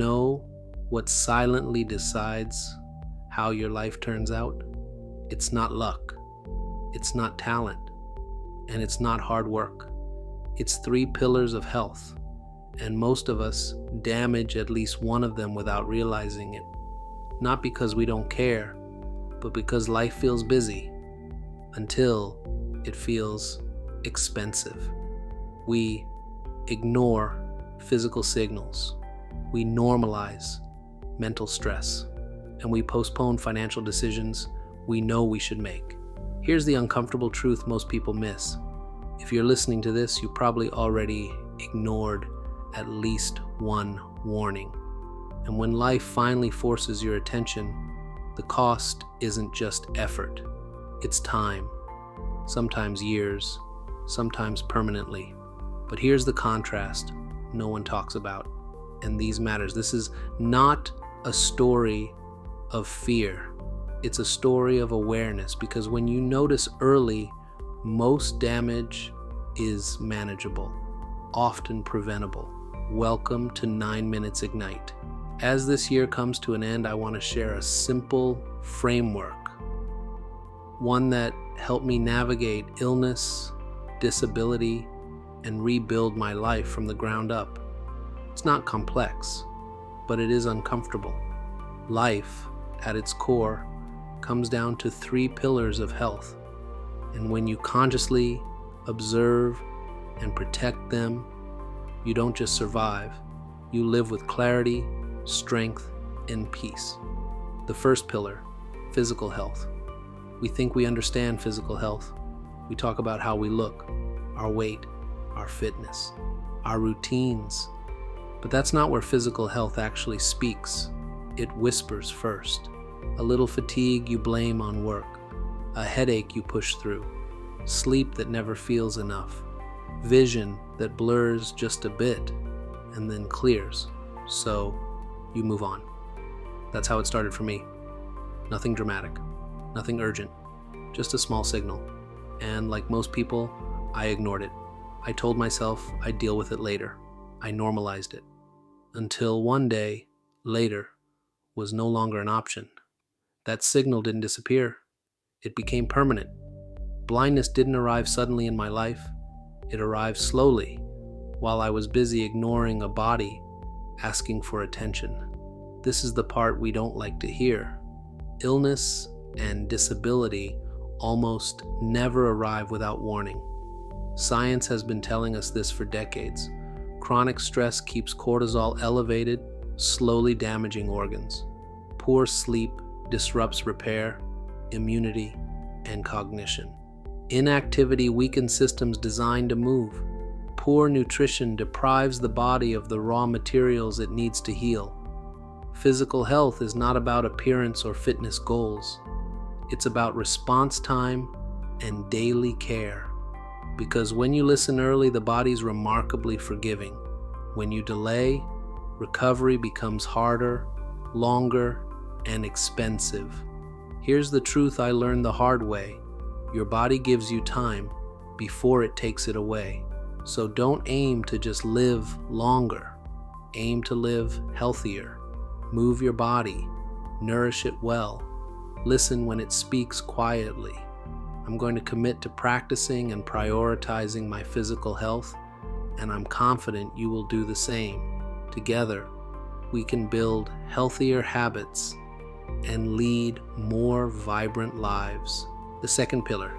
know what silently decides how your life turns out? It's not luck, it's not talent, and it's not hard work. It's 3 pillars of health, and most of us damage at least one of them without realizing it. Not because we don't care, but because life feels busy until it feels expensive. We ignore physical signals. We normalize mental stress, and we postpone financial decisions we know we should make. Here's the uncomfortable truth most people miss. If you're listening to this, you probably already ignored at least one warning. And when life finally forces your attention, the cost isn't just effort, it's time. Sometimes years, sometimes permanently. But here's the contrast no one talks about, and these matters. This is not a story of fear. It's a story of awareness, because when you notice early, most damage is manageable, often preventable. Welcome to 9 Minutes Ignite. As this year comes to an end, I want to share a simple framework, one that helped me navigate illness, disability, and rebuild my life from the ground up. It's not complex, but it is uncomfortable. Life, at its core, comes down to 3 pillars of health. And when you consciously observe and protect them, you don't just survive, you live with clarity, strength, and peace. The first pillar, physical health. We think we understand physical health. We talk about how we look, our weight, our fitness, our routines. But that's not where physical health actually speaks. It whispers first. A little fatigue you blame on work, a headache you push through, sleep that never feels enough, vision that blurs just a bit and then clears. So you move on. That's how it started for me. Nothing dramatic, nothing urgent, just a small signal. And like most people, I ignored it. I told myself I'd deal with it later. I normalized it. Until one day, later, was no longer an option. That signal didn't disappear. It became permanent. Blindness didn't arrive suddenly in my life. It arrived slowly, while I was busy ignoring a body asking for attention. This is the part we don't like to hear. Illness and disability almost never arrive without warning. Science has been telling us this for decades. Chronic stress keeps cortisol elevated, slowly damaging organs. Poor sleep disrupts repair, immunity, and cognition. Inactivity weakens systems designed to move. Poor nutrition deprives the body of the raw materials it needs to heal. Physical health is not about appearance or fitness goals. It's about response time and daily care. Because when you listen early, the body's remarkably forgiving. When you delay, recovery becomes harder, longer, and expensive. Here's the truth I learned the hard way. Your body gives you time before it takes it away. So don't aim to just live longer. Aim to live healthier. Move your body. Nourish it well. Listen when it speaks quietly. I'm going to commit to practicing and prioritizing my physical health, and I'm confident you will do the same. Together, we can build healthier habits and lead more vibrant lives. The second pillar,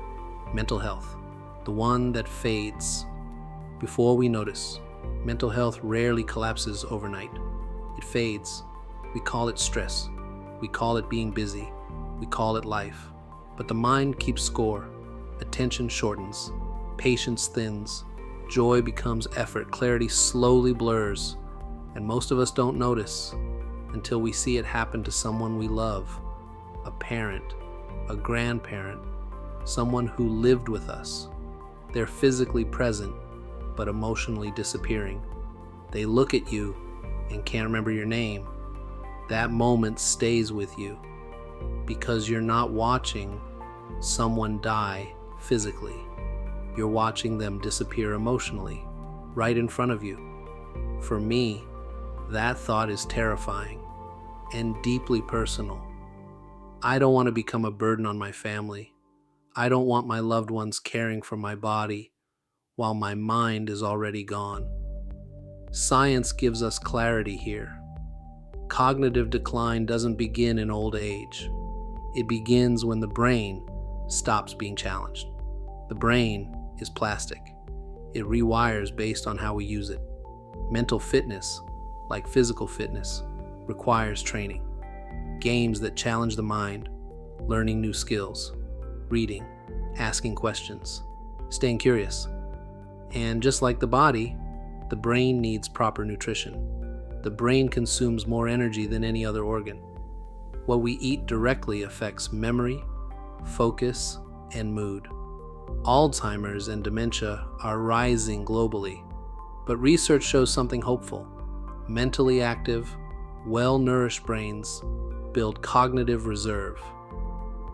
mental health, the one that fades before we notice. Mental health rarely collapses overnight. It fades. We call it stress. We call it being busy. We call it life. But the mind keeps score. Attention shortens. Patience thins. Joy becomes effort. Clarity slowly blurs. And most of us don't notice until we see it happen to someone we love. A parent, a grandparent, someone who lived with us. They're physically present, but emotionally disappearing. They look at you and can't remember your name. That moment stays with you because you're not watching someone die physically. You're watching them disappear emotionally right in front of you. For me, That thought is terrifying and deeply personal. I don't want to become a burden on my family. I don't want my loved ones caring for my body while my mind is already gone. Science gives us clarity here. Cognitive decline doesn't begin in old age. It begins when the brain stops being challenged. The brain is plastic. It rewires based on how we use it. Mental fitness, like physical fitness, requires training. Games that challenge the mind, learning new skills, reading, asking questions, staying curious. And just like the body, the brain needs proper nutrition. The brain consumes more energy than any other organ. What we eat directly affects memory, focus, and mood. Alzheimer's and dementia are rising globally, but research shows something hopeful. Mentally active, well-nourished brains build cognitive reserve,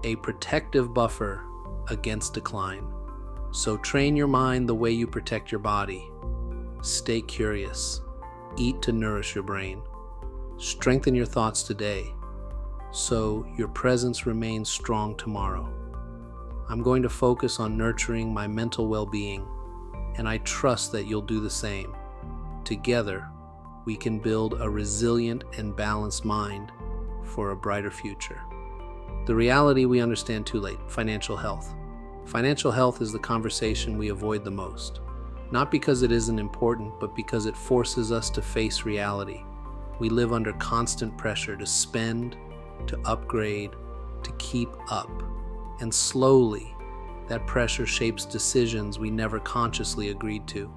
a protective buffer against decline. So train your mind the way you protect your body. Stay curious. Eat to nourish your brain. Strengthen your thoughts today so your presence remains strong tomorrow. I'm going to focus on nurturing my mental well-being, and I trust that you'll do the same. Together, we can build a resilient and balanced mind for a brighter future. The reality we understand too late: financial health. Financial health is the conversation we avoid the most. Not because it isn't important, but because it forces us to face reality. We live under constant pressure to spend, to upgrade, to keep up. And slowly, that pressure shapes decisions we never consciously agreed to.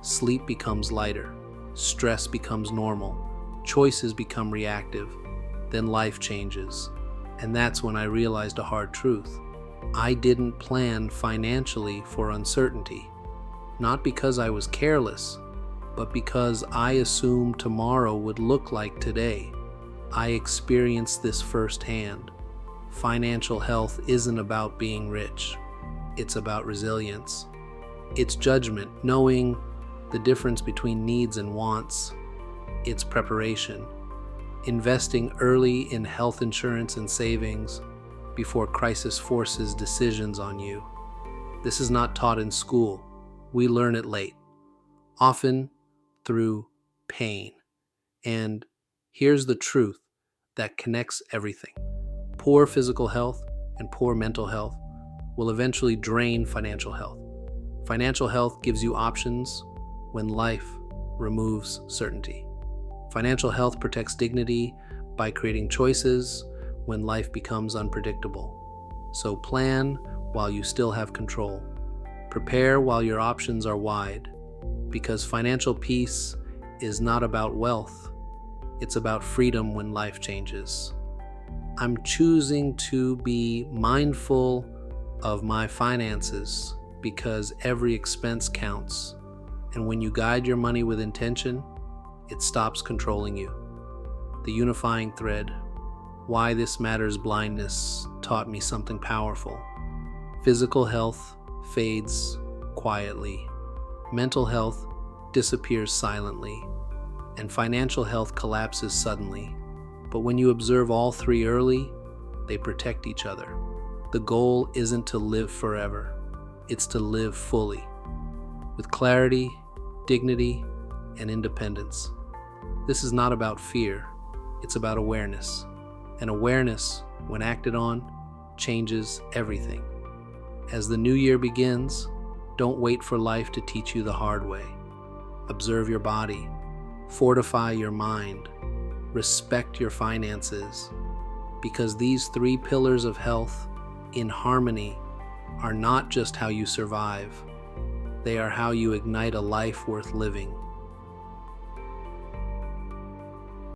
Sleep becomes lighter, stress becomes normal, choices become reactive, then life changes. And that's when I realized a hard truth. I didn't plan financially for uncertainty. Not because I was careless, but because I assumed tomorrow would look like today. I experienced this firsthand. Financial health isn't about being rich. It's about resilience. It's judgment, knowing the difference between needs and wants. It's preparation, investing early in health insurance and savings before crisis forces decisions on you. This is not taught in school. We learn it late, often through pain. And here's the truth that connects everything. Poor physical health and poor mental health will eventually drain financial health. Financial health gives you options when life removes certainty. Financial health protects dignity by creating choices when life becomes unpredictable. So plan while you still have control. Prepare while your options are wide, because financial peace is not about wealth. It's about freedom when life changes. I'm choosing to be mindful of my finances because every expense counts. And when you guide your money with intention, it stops controlling you. The unifying thread, why this matters blindness, taught me something powerful. Physical health fades quietly. Mental health disappears silently. And financial health collapses suddenly. But when you observe all three early, they protect each other. The goal isn't to live forever. It's to live fully, with clarity, dignity, and independence. This is not about fear. It's about awareness. And awareness, when acted on, changes everything. As the new year begins, don't wait for life to teach you the hard way. Observe your body. Fortify your mind. Respect your finances. Because these three pillars of health in harmony are not just how you survive. They are how you ignite a life worth living.